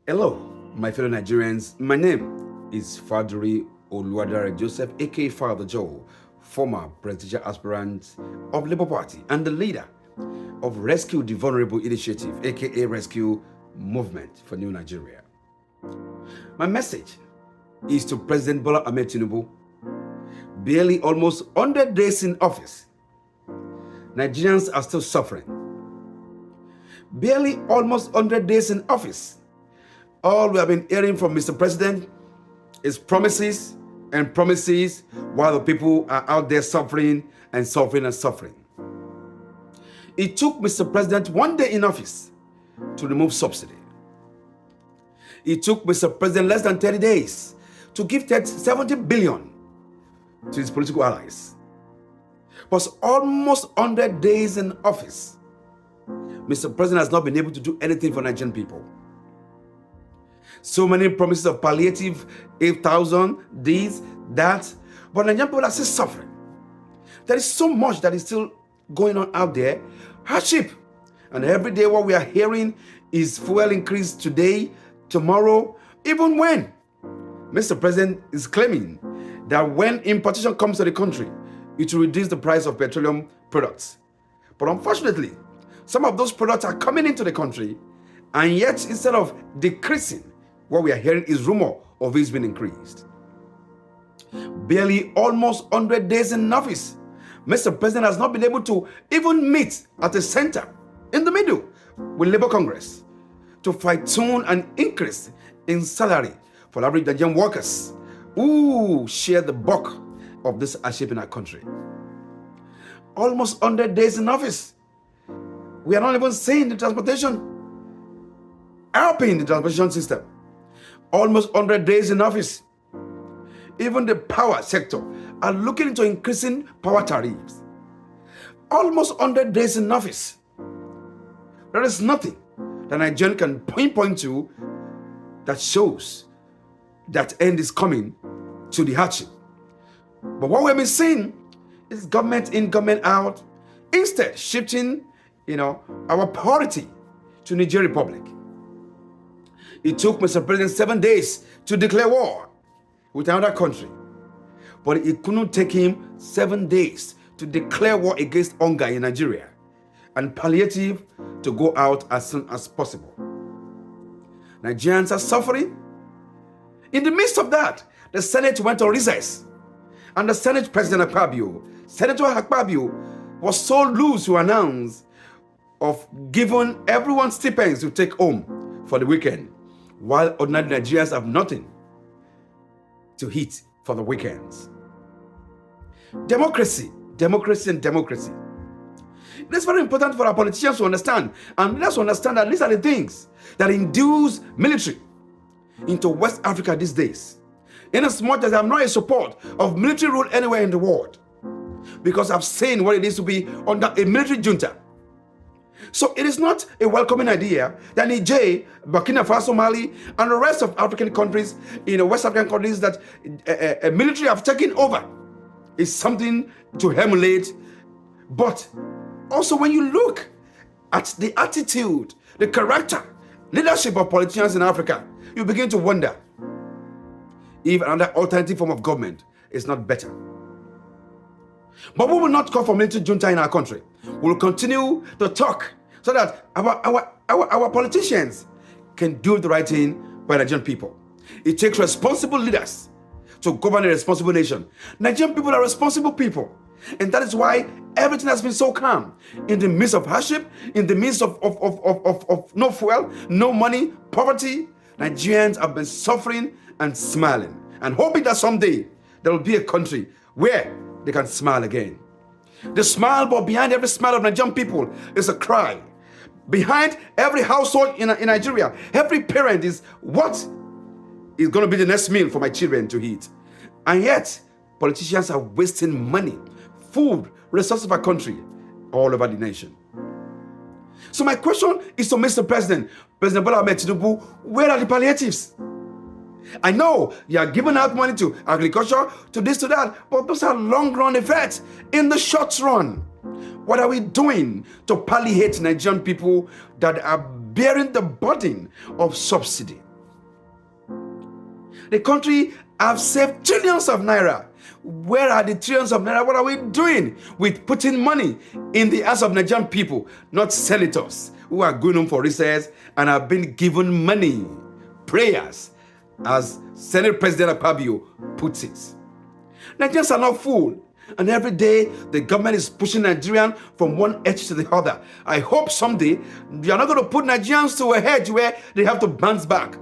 Hello, my fellow Nigerians. My name is Fadri Oluwadare Joseph, aka Father Joe, former presidential aspirant of Labour Party and the leader of Rescue the Vulnerable Initiative, aka Rescue Movement for New Nigeria. My message is to President Bola Ahmed Tinubu, barely almost 100 days in office. Nigerians are still suffering. Barely almost 100 days in office. All we have been hearing from Mr. President is promises and promises while the people are out there suffering and suffering and suffering. It took Mr. President 1 day in office to remove subsidy. It took Mr. President less than 30 days to give 70 billion to his political allies. But almost 100 days in office, Mr. President has not been able to do anything for Nigerian people. So many promises of palliative, 8,000, this, that, but Nigerian people are still suffering. There is so much that is still going on out there. Hardship. And every day what we are hearing is fuel increase today, tomorrow, even when Mr. President is claiming that when importation comes to the country, it will reduce the price of petroleum products. But unfortunately, some of those products are coming into the country, and yet instead of decreasing, what we are hearing is rumor of it being increased. Barely almost 100 days in office, Mr. President has not been able to even meet at the center, in the middle, with Labour Congress to fine-tune an increase in salary for average Nigerian workers who share the bulk of this hardship in our country. Almost 100 days in office. We are not even seeing the transportation, helping the transportation system. Almost 100 days in office. Even the power sector are looking into increasing power tariffs. Almost 100 days in office. There is nothing that Nigerian can pinpoint to that shows that end is coming to the hardship. But what we've been seeing is government in, government out, instead shifting, our priority to Niger Republic. It took Mr. President 7 days to declare war with another country. But it couldn't take him 7 days to declare war against hunger in Nigeria and palliative to go out as soon as possible. Nigerians are suffering. In the midst of that, the Senate went on recess. And the Senate President Senator Akpabio, was so loose to announce of giving everyone stipends to take home for the weekend, while ordinary Nigerians have nothing to eat for the weekends. Democracy, democracy, and democracy. It is very important for our politicians to understand, and let us understand that these are the things that induce military into West Africa these days. Inasmuch as I'm not in support of military rule anywhere in the world, because I've seen what it is to be under a military junta. So it is not a welcoming idea that Niger, Burkina Faso, Mali, and the rest of African countries, West African countries that a military have taken over is something to emulate. But also when you look at the attitude, the character, leadership of politicians in Africa, you begin to wonder if another alternative form of government is not better. But we will not call for military junta in our country. We will continue to talk so that our politicians can do the right thing by Nigerian people. It takes responsible leaders to govern a responsible nation. Nigerian people are responsible people. And that is why everything has been so calm. In the midst of hardship, in the midst of no fuel, no money, poverty, Nigerians have been suffering and smiling and hoping that someday there will be a country where they can smile again. The smile, but behind every smile of Nigerian people is a cry. Behind every household in Nigeria, every parent is, what is going to be the next meal for my children to eat? And yet, politicians are wasting money, food, resources of our country all over the nation. So my question is to Mr. President Bola Ahmed Tinubu, where are the palliatives? I know you are giving out money to agriculture, to this, to that, but those are long-run effects. In the short run, what are we doing to palliate Nigerian people that are bearing the burden of subsidy? The country have saved trillions of naira. Where are the trillions of naira? What are we doing with putting money in the hands of Nigerian people, not senators who are going home for recess and have been given money, prayers, as Senate President Akpabio puts it. Nigerians are not fooled. And every day, the government is pushing Nigerian from one edge to the other. I hope someday you are not going to put Nigerians to a edge where they have to bounce back.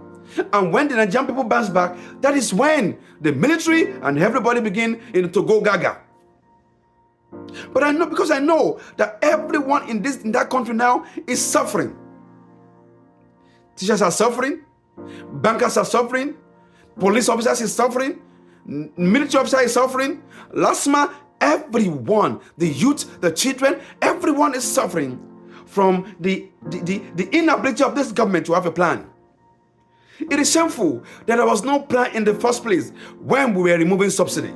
And when the Nigerian people bounce back, that is when the military and everybody begin to go gaga. But I know, because I know that everyone in that country now is suffering. Teachers are suffering, bankers are suffering, police officers is suffering, military officer is suffering, LASMA, everyone, the youth, the children, everyone is suffering from the inability of this government to have a plan. It is shameful that there was no plan in the first place when we were removing subsidy.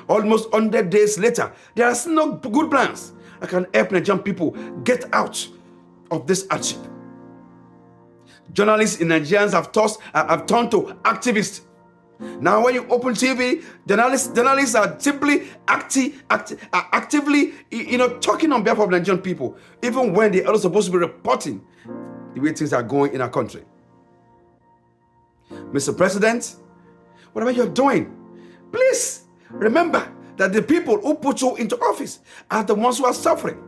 Almost 100 days later, there are still no good plans that can help Nigerian people get out of this hardship. Journalists in Nigerians have turned to activists. Now, when you open TV, journalists are simply actively, talking on behalf of Nigerian people, even when they are supposed to be reporting the way things are going in our country. Mr. President, whatever you're doing, please remember that the people who put you into office are the ones who are suffering.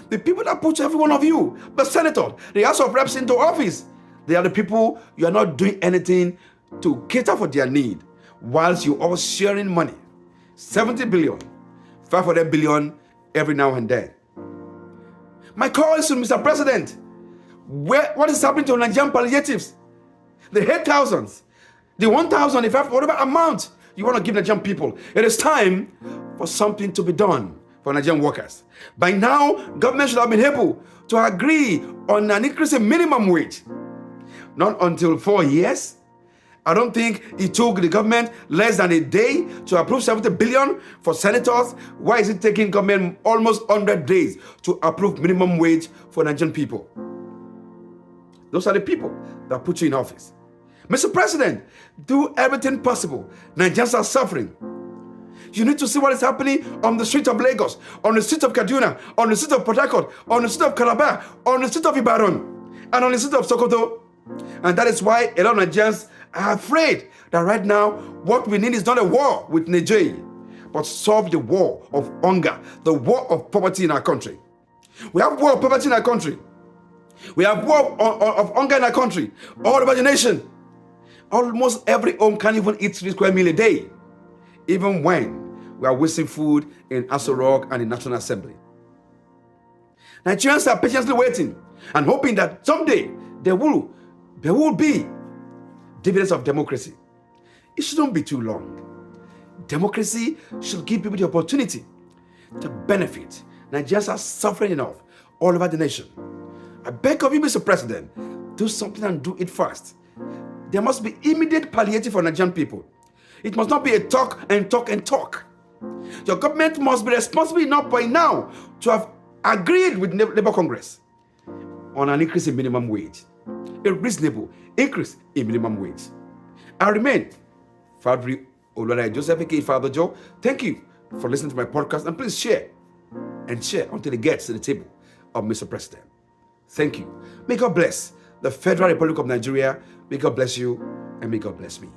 The people that put every one of you, the senators, the House of Reps into office, they are the people you are not doing anything to cater for their need, whilst you are sharing money, 70 billion, 500 billion every now and then. My call is to Mr. President, what is happening to Nigerian palliatives? The 8,000s, the 1,000, whatever amount you want to give Nigerian people. It is time for something to be done for Nigerian workers. By now, government should have been able to agree on an increase in minimum wage. Not until 4 years. I don't think it took the government less than a day to approve 70 billion for senators. Why is it taking government almost 100 days to approve minimum wage for Nigerian people? Those are the people that put you in office. Mr. President, do everything possible. Nigerians are suffering. You need to see what is happening on the street of Lagos, on the street of Kaduna, on the street of Port Harcourt, on the street of Calabar, on the street of Ibadan, and on the street of Sokoto. And that is why a lot of Nigerians are afraid that right now what we need is not a war with Nigeria, but solve the war of hunger, the war of poverty in our country. We have war of poverty in our country. We have war of hunger in our country, all over the nation. Almost every home can't even eat 3 square meals a day, even when we are wasting food in Aso Rock and in National Assembly. Nigerians are patiently waiting and hoping that someday there will be dividends of democracy. It shouldn't be too long. Democracy should give people the opportunity to benefit. Nigerians are suffering enough all over the nation. I beg of you, Mr. President, do something and do it fast. There must be immediate palliative for Nigerian people. It must not be a talk and talk and talk. Your government must be responsible enough by now to have agreed with Labour Congress on an increase in minimum wage, a reasonable increase in minimum wage. I remain Fadri Olwale Joseph, aka Father Joe. Thank you for listening to my podcast, and please share until it gets to the table of Mr. President. Thank you. May God bless the Federal Republic of Nigeria. May God bless you, and may God bless me.